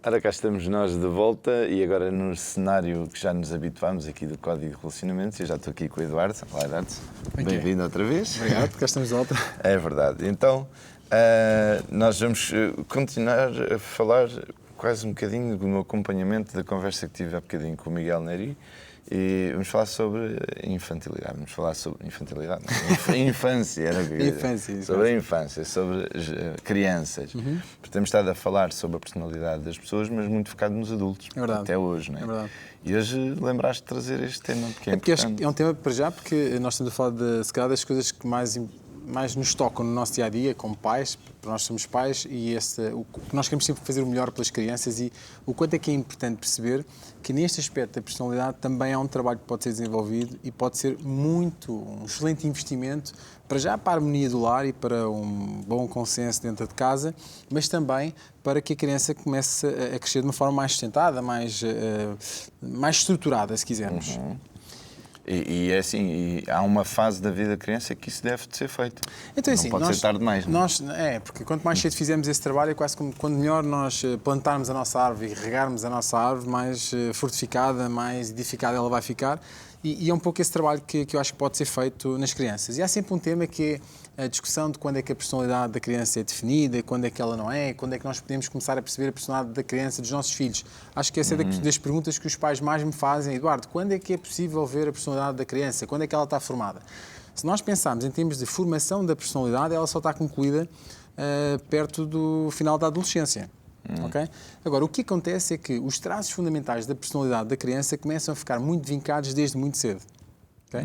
Ora, cá estamos nós de volta e agora no cenário que já nos habituámos aqui do Código de Relacionamentos. Eu já estou aqui com o Eduardo. Olá, Eduardo. Bem-vindo outra vez. Obrigado, cá estamos de volta. É verdade. Então, nós vamos continuar a falar quase um bocadinho do meu acompanhamento da conversa que tive há bocadinho com o Miguel Neri. E vamos falar sobre infantilidade. Vamos falar sobre infantilidade, não. Infância, era o que eu ia dizer. Sobre a infância, sobre crianças. Porque temos estado a falar sobre a personalidade das pessoas, mas muito focado nos adultos. É verdade. Até hoje, não é? É verdade. E hoje lembraste de trazer este tema, porque é porque importante. é um tema para já, porque nós estamos a falar se calhar, das coisas que mais nos tocam no nosso dia-a-dia, como pais, porque nós somos pais, e nós queremos sempre fazer o melhor pelas crianças, e o quanto é que é importante perceber que neste aspecto da personalidade também há um trabalho que pode ser desenvolvido e pode ser um excelente investimento para a harmonia do lar e para um bom consenso dentro de casa, mas também para que a criança comece a crescer de uma forma mais sustentada, mais estruturada, se quisermos. E é assim, há uma fase da vida da criança que isso deve de ser feito. Então, não assim, pode ser tarde demais. Não? Porque quanto mais cedo fizermos esse trabalho, é quase como quando melhor nós plantarmos a nossa árvore e regarmos a nossa árvore, mais fortificada, mais edificada ela vai ficar. E é um pouco esse trabalho que eu acho que pode ser feito nas crianças. E há sempre um tema que é a discussão de quando é que a personalidade da criança é definida, quando é que ela não é, quando é que nós podemos começar a perceber a personalidade da criança, dos nossos filhos. Acho que essa é das perguntas que os pais mais me fazem. Eduardo, quando é que é possível ver a personalidade da criança? Quando é que ela está formada? Se nós pensarmos em termos de formação da personalidade, ela só está concluída perto do final da adolescência. Okay? Agora, o que acontece é que os traços fundamentais da personalidade da criança começam a ficar muito vincados desde muito cedo. Okay?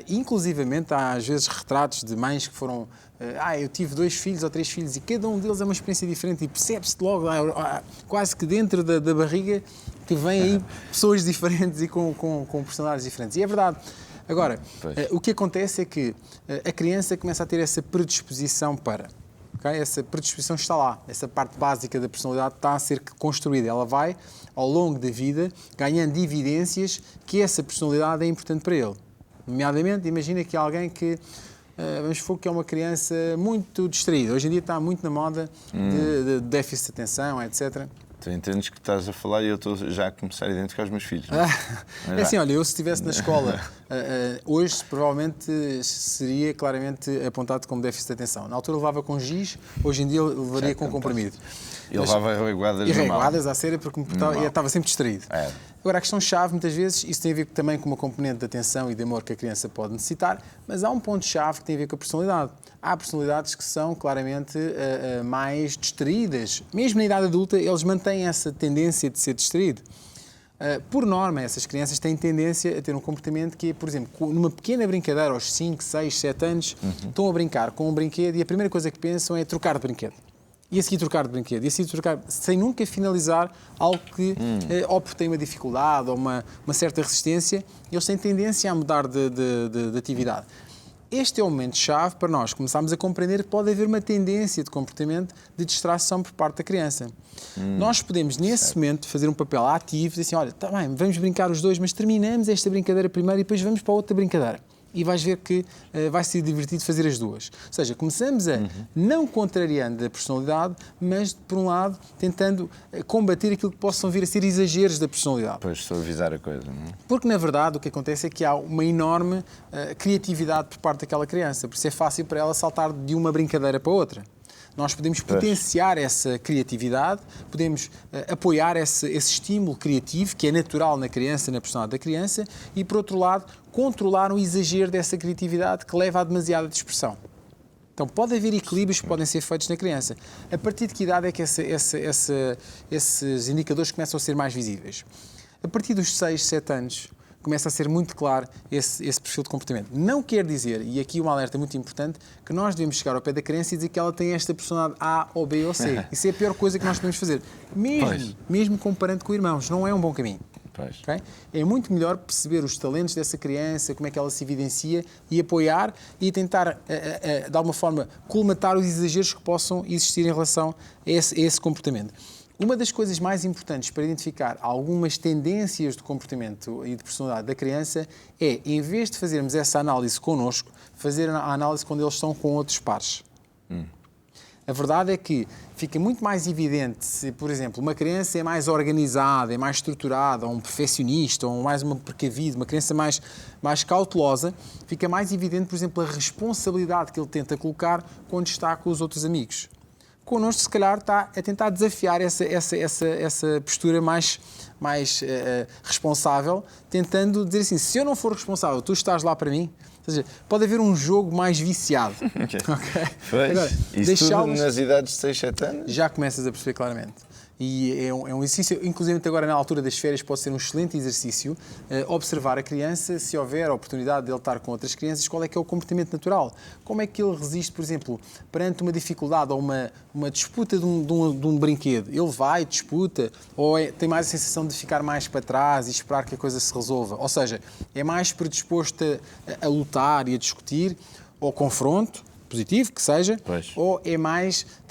Inclusivamente, há às vezes retratos de mães que foram... eu tive 2 filhos ou 3 filhos e cada um deles é uma experiência diferente e percebe-se logo, quase que dentro da barriga, que vêm aí pessoas diferentes e com personalidades diferentes. E é verdade. Agora, o que acontece é que a criança começa a ter essa predisposição para... Okay? Essa predisposição está lá, essa parte básica da personalidade está a ser construída. Ela vai, ao longo da vida, ganhando evidências que essa personalidade é importante para ele. Nomeadamente, imagina que alguém que, vamos supor que é uma criança muito distraída. Hoje em dia está muito na moda de déficit de atenção, etc. Tu entendes que estás a falar e eu estou já a começar a identificar os meus filhos. É assim, olha, eu se estivesse na escola hoje, provavelmente seria claramente apontado como déficit de atenção. Na altura levava com giz, hoje em dia levaria com comprimido. E levava reguadas normal. Reguadas à séria porque estava sempre distraído. Agora, a questão-chave, muitas vezes, isso tem a ver também com uma componente de atenção e de amor que a criança pode necessitar, mas há um ponto-chave que tem a ver com a personalidade. Há personalidades que são claramente mais distraídas. Mesmo na idade adulta, eles mantêm essa tendência de ser distraído. Por norma, essas crianças têm tendência a ter um comportamento que, por exemplo, numa pequena brincadeira, aos 5, 6, 7 anos, estão a brincar com um brinquedo e a primeira coisa que pensam é trocar de brinquedo. E a seguir trocar de brinquedo, e a seguir trocar, sem nunca finalizar algo que ou porque tem uma dificuldade ou uma certa resistência, eles têm tendência a mudar de atividade. Este é o momento-chave para nós começarmos a compreender que pode haver uma tendência de comportamento de distração por parte da criança. Nós podemos, nesse momento, fazer um papel ativo, dizer assim, olha, tá bem, vamos brincar os dois, mas terminamos esta brincadeira primeiro e depois vamos para a outra brincadeira. E vais ver que vai ser divertido fazer as duas. Ou seja, começamos a, não contrariando a personalidade, mas, por um lado, tentando combater aquilo que possam vir a ser exageros da personalidade. Pois, suavizar a coisa, não é? Porque, na verdade, o que acontece é que há uma enorme criatividade por parte daquela criança. Por isso é fácil para ela saltar de uma brincadeira para outra. Nós podemos potenciar essa criatividade, podemos apoiar esse estímulo criativo, que é natural na criança, na personalidade da criança, e, por outro lado, controlar o exagero dessa criatividade que leva a demasiada dispersão. Então, pode haver equilíbrios que podem ser feitos na criança. A partir de que idade é que esses indicadores começam a ser mais visíveis? A partir dos 6, 7 anos, começa a ser muito claro esse perfil de comportamento. Não quer dizer, e aqui um alerta muito importante, que nós devemos chegar ao pé da criança e dizer que ela tem esta personalidade A ou B ou C. Isso é a pior coisa que nós podemos fazer. Mesmo comparando com irmãos, não é um bom caminho. Okay? É muito melhor perceber os talentos dessa criança, como é que ela se evidencia e apoiar e tentar, de alguma forma, colmatar os exageros que possam existir em relação a esse comportamento. Uma das coisas mais importantes para identificar algumas tendências de comportamento e de personalidade da criança é, em vez de fazermos essa análise connosco, fazer a análise quando eles estão com outros pares. A verdade é que fica muito mais evidente se, por exemplo, uma criança é mais organizada, é mais estruturada, ou um perfeccionista, ou mais uma precavida, uma criança mais cautelosa, fica mais evidente, por exemplo, a responsabilidade que ele tenta colocar quando está com os outros amigos. Connosco, se calhar, está a tentar desafiar essa postura mais responsável, tentando dizer assim, se eu não for responsável, tu estás lá para mim. Ou seja, pode haver um jogo mais viciado. Okay. Okay? Pois, agora, isso tudo nas idades de 6, 7 anos? Já começas a perceber claramente. E é um exercício, inclusive agora na altura das férias, pode ser um excelente exercício observar a criança, se houver a oportunidade de ele estar com outras crianças, qual é que é o comportamento natural. Como é que ele resiste, por exemplo, perante uma dificuldade ou uma disputa de um brinquedo. Ele vai, disputa, ou tem mais a sensação de ficar mais para trás e esperar que a coisa se resolva. Ou seja, é mais predisposto a lutar e a discutir, ou confronto, positivo, que seja, pois. Ou tem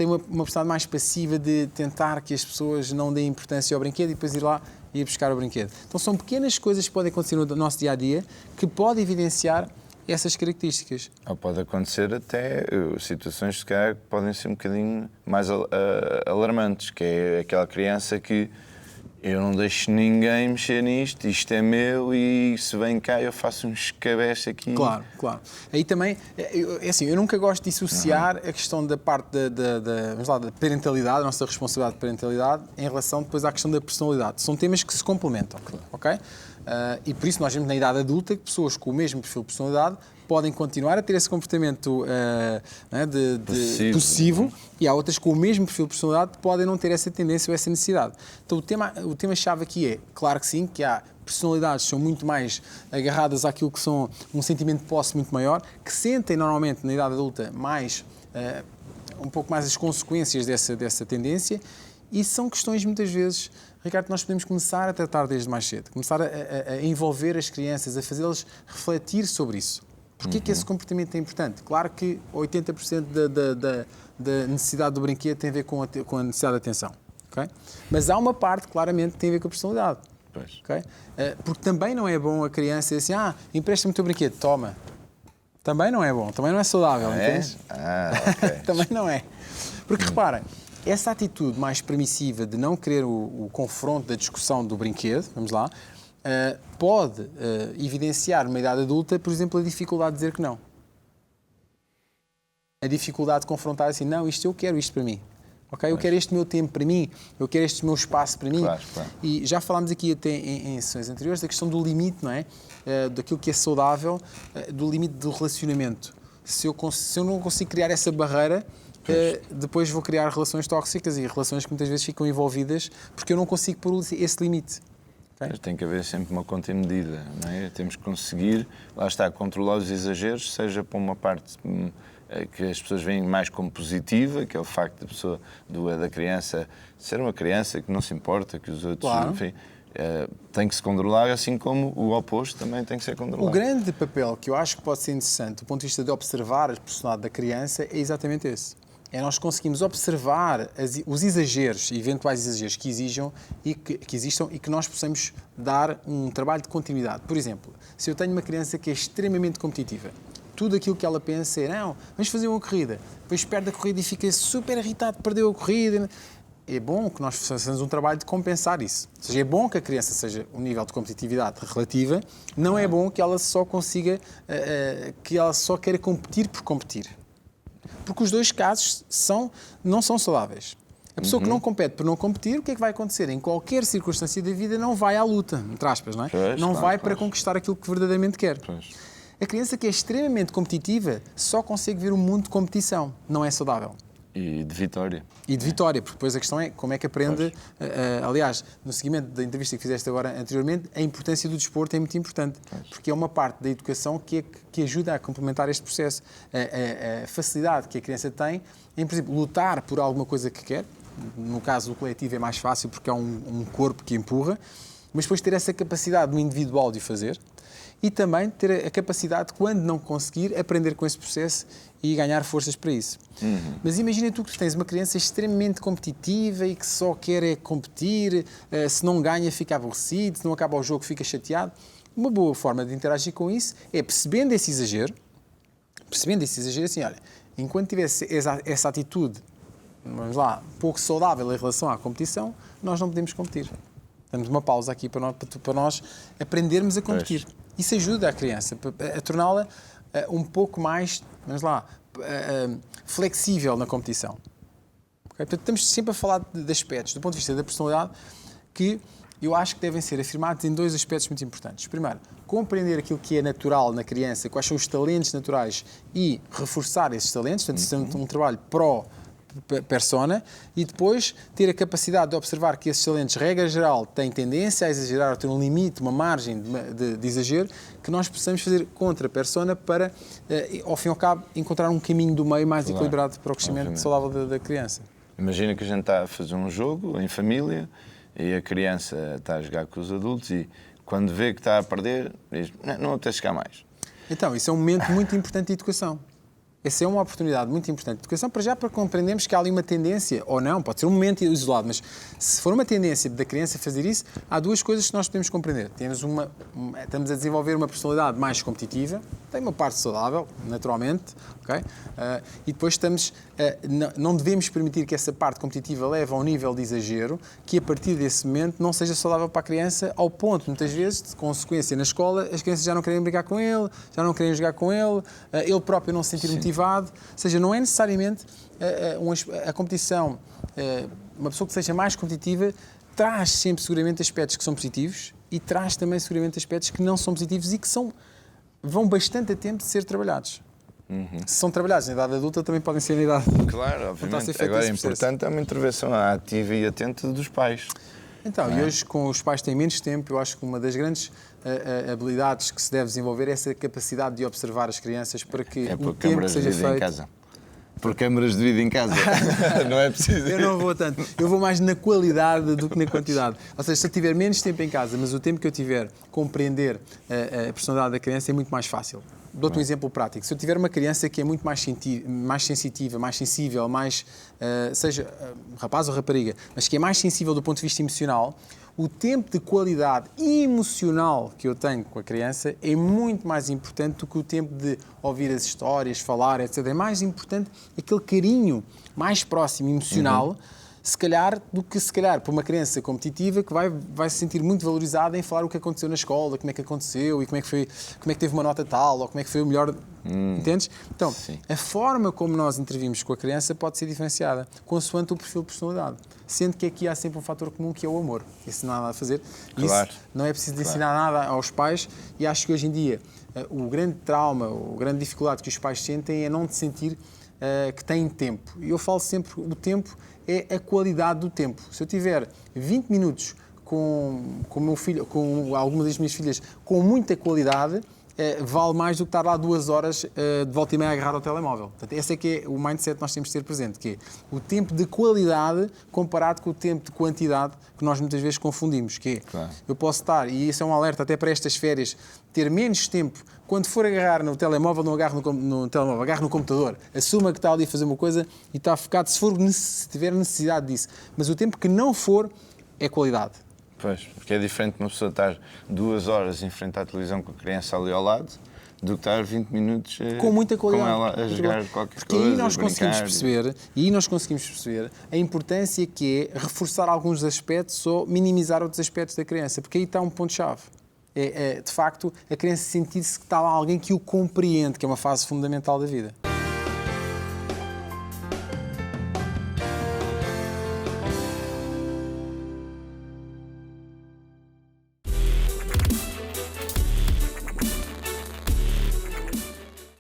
uma personalidade mais passiva de tentar que as pessoas não deem importância ao brinquedo e depois ir lá e ir buscar o brinquedo. Então são pequenas coisas que podem acontecer no nosso dia-a-dia que podem evidenciar essas características. Ou pode acontecer até situações que podem ser um bocadinho mais alarmantes, que é aquela criança que eu não deixo ninguém mexer nisto, isto é meu e se vem cá eu faço um escabeche aqui. Claro, claro. Aí também, é assim, eu nunca gosto de dissociar a questão da parte da parentalidade, a nossa responsabilidade de parentalidade, em relação depois à questão da personalidade. São temas que se complementam, ok? E por isso nós vemos na idade adulta que pessoas com o mesmo perfil de personalidade podem continuar a ter esse comportamento possessivo e há outras com o mesmo perfil de personalidade que podem não ter essa tendência ou essa necessidade. Então o tema-chave aqui é, claro que sim, que há personalidades que são muito mais agarradas àquilo que são um sentimento de posse muito maior, que sentem normalmente na idade adulta um pouco mais as consequências dessa tendência e são questões muitas vezes, Ricardo, que nós podemos começar a tratar desde mais cedo, começar a envolver as crianças, a fazê-las refletir sobre isso. Porquê que esse comportamento é importante? Claro que 80% da necessidade do brinquedo tem a ver com a necessidade de atenção. Okay? Mas há uma parte, claramente, que tem a ver com a personalidade. Okay? Porque também não é bom a criança dizer assim, empresta-me o teu brinquedo, toma. Também não é bom, também não é saudável, entendes? Okay. Também não é. Porque reparem, essa atitude mais permissiva de não querer o confronto da discussão do brinquedo, vamos lá, pode evidenciar numa idade adulta, por exemplo, a dificuldade de dizer que não. A dificuldade de confrontar assim, não, isto eu quero isto para mim. Okay? Eu quero este meu tempo para mim, eu quero este meu espaço para mim. Claro. E já falámos aqui até em sessões anteriores da questão do limite, não é? Daquilo que é saudável, do limite do relacionamento. Se eu não consigo criar essa barreira, depois vou criar relações tóxicas e relações que muitas vezes ficam envolvidas porque eu não consigo pôr esse limite. Okay? Tem que haver sempre uma conta e medida, não é? Temos que conseguir, lá está, controlar os exageros, seja para uma parte que as pessoas veem mais como positiva, que é o facto da criança ser uma criança que não se importa, que os outros, claro. Enfim, tem que se controlar, assim como o oposto também tem que ser controlado. O grande papel que eu acho que pode ser interessante do ponto de vista de observar a personalidade da criança é exatamente esse. É nós conseguimos observar os exageros, eventuais exageros que existam e que nós possamos dar um trabalho de continuidade. Por exemplo, se eu tenho uma criança que é extremamente competitiva, tudo aquilo que ela pensa é, não, vamos fazer uma corrida, depois perde a corrida e fica super irritado, perdeu a corrida. É bom que nós façamos um trabalho de compensar isso. Ou seja, é bom que a criança seja um nível de competitividade relativa, não é bom que ela só consiga, que ela só queira competir por competir. Porque os dois casos não são saudáveis. A pessoa que não compete por não competir, o que é que vai acontecer? Em qualquer circunstância da vida não vai à luta, entre aspas, não é? Não vai para conquistar aquilo que verdadeiramente quer. A criança que é extremamente competitiva só consegue ver o mundo de competição. Não é saudável. E de vitória. E de vitória, porque depois a questão é como é que aprende... aliás, no seguimento da entrevista que fizeste agora anteriormente, a importância do desporto é muito importante, porque é uma parte da educação que ajuda a complementar este processo. A facilidade que a criança tem em, por exemplo, lutar por alguma coisa que quer. No caso do coletivo é mais fácil porque há um corpo que empurra, mas depois ter essa capacidade no individual de o fazer e também ter a capacidade, quando não conseguir, aprender com esse processo e ganhar forças para isso. Mas imagina tu que tens uma criança extremamente competitiva e que só quer competir, se não ganha fica aborrecido, se não acaba o jogo fica chateado. Uma boa forma de interagir com isso é percebendo esse exagero assim, olha, enquanto tivesse essa atitude vamos lá, pouco saudável em relação à competição, nós não podemos competir. Damos uma pausa aqui para nós aprendermos a competir. Pois. Isso ajuda a criança a torná-la um pouco mais, vamos lá, flexível na competição. Okay? Portanto, estamos sempre a falar de aspectos, do ponto de vista da personalidade, que eu acho que devem ser afirmados em 2 aspectos muito importantes. Primeiro, compreender aquilo que é natural na criança, quais são os talentos naturais e reforçar esses talentos, portanto, isso é um trabalho pró-persona, e depois ter a capacidade de observar que esses talentos, regra geral, têm tendência a exagerar, ou ter um limite, uma margem de exagero, que nós possamos fazer contra a persona para, ao fim e ao cabo, encontrar um caminho do meio mais equilibrado para o crescimento saudável da criança. Imagina que a gente está a fazer um jogo em família e a criança está a jogar com os adultos e quando vê que está a perder, diz, não apetece jogar mais. Então, isso é um momento muito importante de educação. Essa é uma oportunidade muito importante de educação, para compreendermos que há ali uma tendência, ou não, pode ser um momento isolado, mas se for uma tendência da criança fazer isso, há 2 coisas que nós podemos compreender. Estamos a desenvolver uma personalidade mais competitiva, tem uma parte saudável, naturalmente, okay? E depois não devemos permitir que essa parte competitiva leve a um nível de exagero, que a partir desse momento não seja saudável para a criança, ao ponto, muitas vezes, de consequência na escola, as crianças já não querem brincar com ele, já não querem jogar com ele, ele próprio não se sentir motivado. Ou seja, não é necessariamente a competição, uma pessoa que seja mais competitiva traz sempre seguramente aspectos que são positivos e traz também seguramente aspectos que não são positivos e que vão bastante a tempo de ser trabalhados. Se são trabalhados na idade adulta, também podem ser na idade. Claro, obviamente. Agora é importante uma intervenção ativa e atenta dos pais. Então, e hoje, com os pais têm menos tempo, eu acho que uma das grandes habilidades que se deve desenvolver é essa capacidade de observar as crianças para que o tempo que seja feito... Em casa. Por câmaras de vida em casa. Não é preciso. Eu não vou tanto. Eu vou mais na qualidade do que na quantidade. Ou seja, se eu tiver menos tempo em casa, mas o tempo que eu tiver compreender a personalidade da criança é muito mais fácil. Dou-te um exemplo prático. Se eu tiver uma criança que é muito mais sensitiva, mais sensível, seja rapaz ou rapariga, mas que é mais sensível do ponto de vista emocional, o tempo de qualidade emocional que eu tenho com a criança é muito mais importante do que o tempo de ouvir as histórias, falar, etc. É mais importante aquele carinho mais próximo, emocional, do que para uma criança competitiva que vai se sentir muito valorizada em falar o que aconteceu na escola, como é que aconteceu e como é que teve uma nota tal ou como é que foi o melhor. Entendes? Então, Sim. a forma como nós intervimos com a criança pode ser diferenciada, consoante o perfil de personalidade. Sendo que aqui há sempre um fator comum que é o amor. Isso não há nada a fazer. Claro. Isso não é preciso ensinar nada aos pais e acho que hoje em dia o grande trauma, a grande dificuldade que os pais sentem é não sentir que têm tempo. E eu falo sempre, o tempo é a qualidade do tempo. Se eu tiver 20 minutos com o meu filho, com alguma das minhas filhas, com muita qualidade, vale mais do que estar lá 2 horas de volta e meia a agarrar ao telemóvel. Portanto, esse é que é o mindset que nós temos de ter presente, que é o tempo de qualidade comparado com o tempo de quantidade que nós muitas vezes confundimos, que é, Claro. eu posso estar, e isso é um alerta até para estas férias, ter menos tempo, quando for agarrar no telemóvel, não agarro no telemóvel, agarro no computador, assuma que está ali a fazer uma coisa e está focado, se tiver necessidade disso. Mas o tempo que não for, é qualidade. Pois, porque é diferente uma pessoa estar 2 horas em frente à televisão com a criança ali ao lado do que estar 20 minutos com muita qualidade, com ela a jogar qualquer porque coisa, aí nós conseguimos brincar. perceber a importância que é reforçar alguns aspectos ou minimizar outros aspectos da criança, porque aí está um ponto-chave. De facto, a criança sentir-se que está lá alguém que o compreende, que é uma fase fundamental da vida.